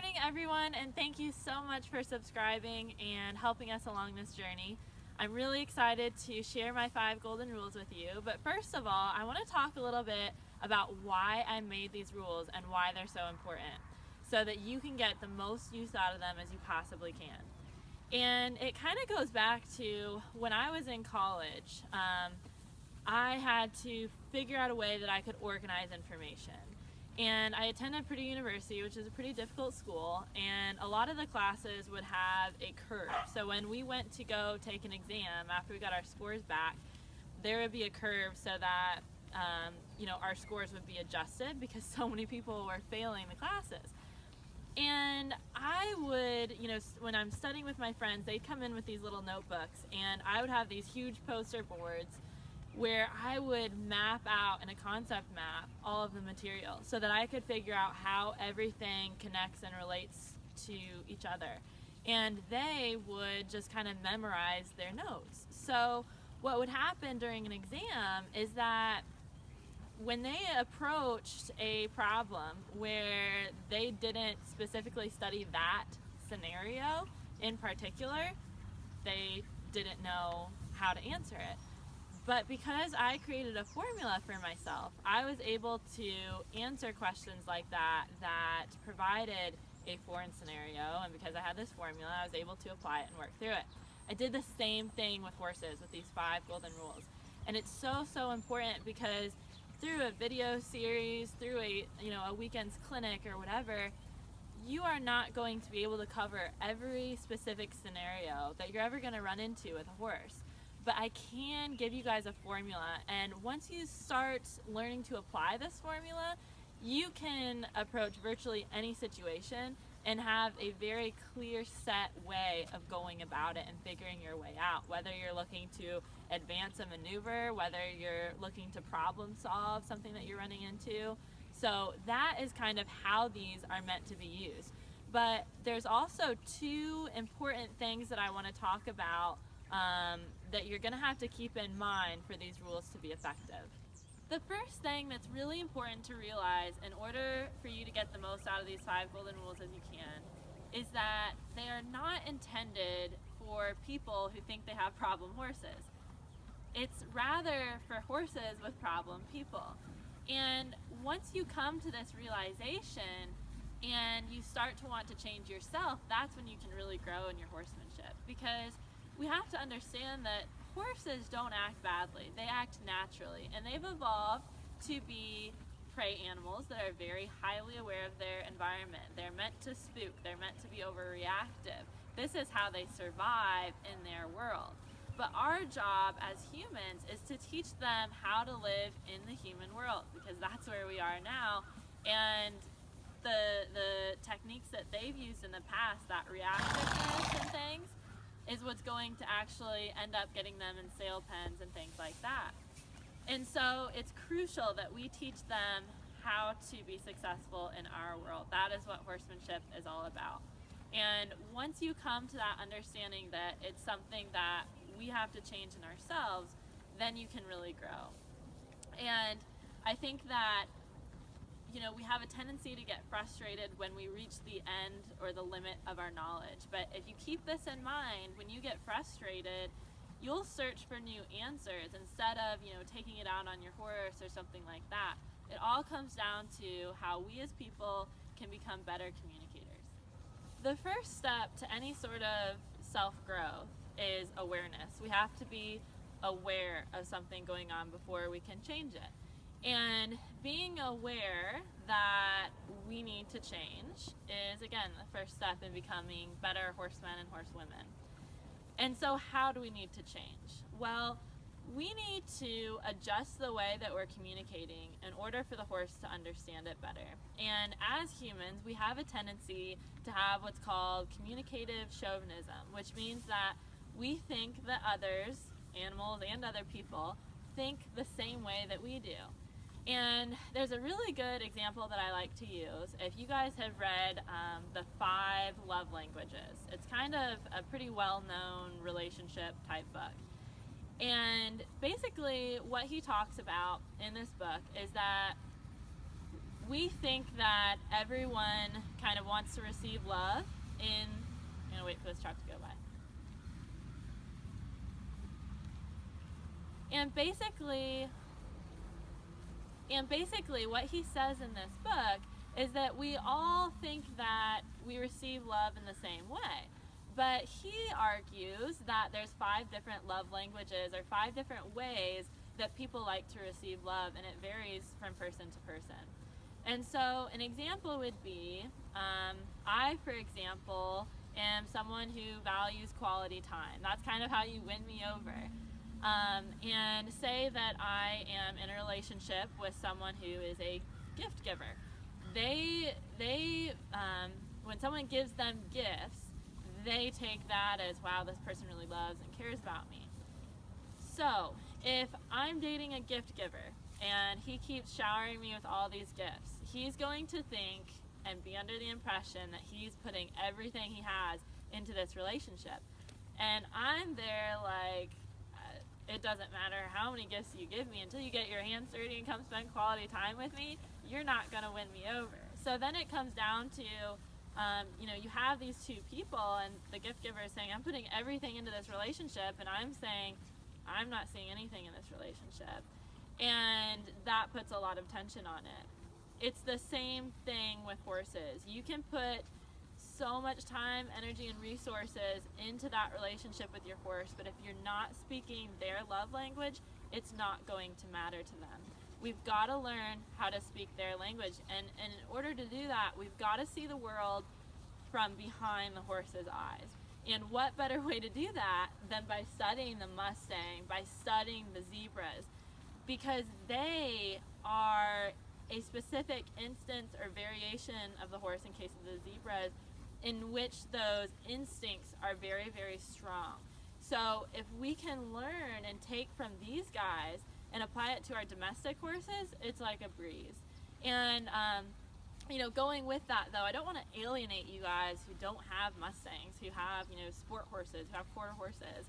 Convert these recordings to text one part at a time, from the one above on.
morning, everyone, and thank you so much for subscribing and helping us along this journey. I'm really excited to share my 5 golden rules with you, but first of all, I want to talk a little bit about why I made these rules and why they're so important, so that you can get the most use out of them as you possibly can. And it kind of goes back to when I was in college. I had to figure out a way that I could organize information. And I attended Purdue University, which is a pretty difficult school, and a lot of the classes would have a curve. So when we went to go take an exam after we got our scores back, there would be a curve so that our scores would be adjusted because so many people were failing the classes. And I would, when I'm studying with my friends, they'd come in with these little notebooks, and I would have these huge poster boards where I would map out in a concept map all of the material so that I could figure out how everything connects and relates to each other. And they would just kind of memorize their notes. So what would happen during an exam is that when they approached a problem where they didn't specifically study that scenario in particular, they didn't know how to answer it. But because I created a formula for myself, I was able to answer questions like that provided a foreign scenario, and because I had this formula, I was able to apply it and work through it. I did the same thing with horses with these 5 golden rules. And it's so important because through a video series, through a weekend's clinic or whatever, you are not going to be able to cover every specific scenario that you're ever going to run into with a horse. But I can give you guys a formula, and once you start learning to apply this formula, you can approach virtually any situation and have a very clear set way of going about it and figuring your way out, whether you're looking to advance a maneuver, whether you're looking to problem solve something that you're running into. So that is kind of how these are meant to be used. But there's also 2 important things that I want to talk about that you're going to have to keep in mind for these rules to be effective. The first thing that's really important to realize in order for you to get the most out of these 5 golden rules as you can is that they are not intended for people who think they have problem horses. It's rather for horses with problem people. And once you come to this realization and you start to want to change yourself, that's when you can really grow in your horsemanship, because we have to understand that horses don't act badly. They act naturally, and they've evolved to be prey animals that are very highly aware of their environment. They're meant to spook. They're meant to be overreactive. This is how they survive in their world. But our job as humans is to teach them how to live in the human world, because that's where we are now. And the techniques that they've used in the past, that reactiveness and things, is what's going to actually end up getting them in sale pens and things like that. And so it's crucial that we teach them how to be successful in our world. That is what horsemanship is all about. And once you come to that understanding that it's something that we have to change in ourselves, then you can really grow. And I think that we have a tendency to get frustrated when we reach the end or the limit of our knowledge. But if you keep this in mind, when you get frustrated, you'll search for new answers instead of, taking it out on your horse or something like that. It all comes down to how we as people can become better communicators. The first step to any sort of self-growth is awareness. We have to be aware of something going on before we can change it. And being aware that we need to change is, again, the first step in becoming better horsemen and horsewomen. And so how do we need to change? Well, we need to adjust the way that we're communicating in order for the horse to understand it better. And as humans, we have a tendency to have what's called communicative chauvinism, which means that we think that others, animals and other people, think the same way that we do. And there's a really good example that I like to use. If you guys have read the 5 Love Languages, it's kind of a pretty well-known relationship type book. And basically what he talks about in this book is that we think that everyone kind of wants to receive love in, I'm gonna wait for this truck to go by. And basically what he says in this book is that we all think that we receive love in the same way. But he argues that there's 5 different love languages, or 5 different ways that people like to receive love, and it varies from person to person. And so an example would be, I, for example, am someone who values quality time. That's kind of how you win me over. And say that I am in a relationship with someone who is a gift giver. When someone gives them gifts, they take that as, wow, this person really loves and cares about me. So if I'm dating a gift giver and he keeps showering me with all these gifts, he's going to think and be under the impression that he's putting everything he has into this relationship. And I'm there like, it doesn't matter how many gifts you give me, until you get your hands dirty and come spend quality time with me, you're not going to win me over. So then it comes down to, you have these 2 people, and the gift giver is saying, I'm putting everything into this relationship, and I'm saying, I'm not seeing anything in this relationship. And that puts a lot of tension on it. It's the same thing with horses. You can put so much time, energy, and resources into that relationship with your horse, but if you're not speaking their love language, it's not going to matter to them. We've got to learn how to speak their language, and in order to do that, we've got to see the world from behind the horse's eyes. And what better way to do that than by studying the Mustang, by studying the zebras, because they are a specific instance or variation of the horse, in case of the zebras, in which those instincts are very, very strong. So if we can learn and take from these guys and apply it to our domestic horses, it's like a breeze. And going with that though, I don't want to alienate you guys who don't have Mustangs, who have, sport horses, who have quarter horses.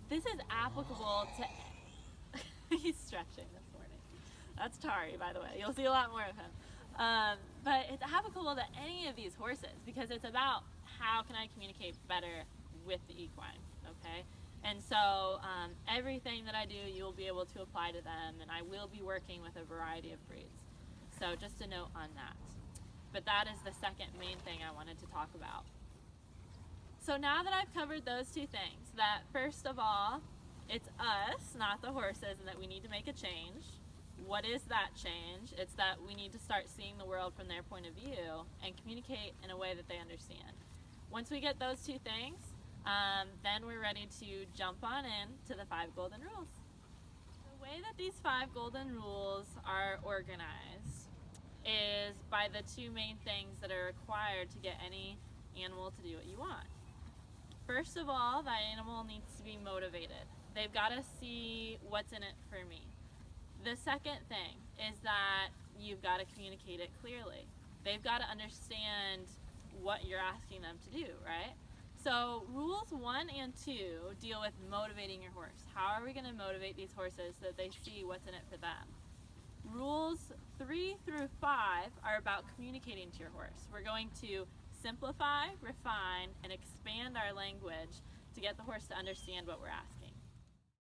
This is applicable to, he's stretching this morning. That's Tari, by the way. You'll see a lot more of him. But it's applicable to any of these horses, because it's about how can I communicate better with the equine, okay? And so everything that I do, you'll be able to apply to them, and I will be working with a variety of breeds. So just a note on that. But that is the second main thing I wanted to talk about. So now that I've covered those 2 things, that first of all, it's us, not the horses, and that we need to make a change. What is that change? It's that we need to start seeing the world from their point of view and communicate in a way that they understand. Once we get those 2 things, then we're ready to jump on in to the 5 golden rules. The way that these 5 golden rules are organized is by the 2 main things that are required to get any animal to do what you want. First of all, that animal needs to be motivated. They've got to see what's in it for me. The second thing is that you've got to communicate it clearly. They've got to understand what you're asking them to do, right? So rules 1 and 2 deal with motivating your horse. How are we going to motivate these horses so that they see what's in it for them? Rules 3 through 5 are about communicating to your horse. We're going to simplify, refine, and expand our language to get the horse to understand what we're asking.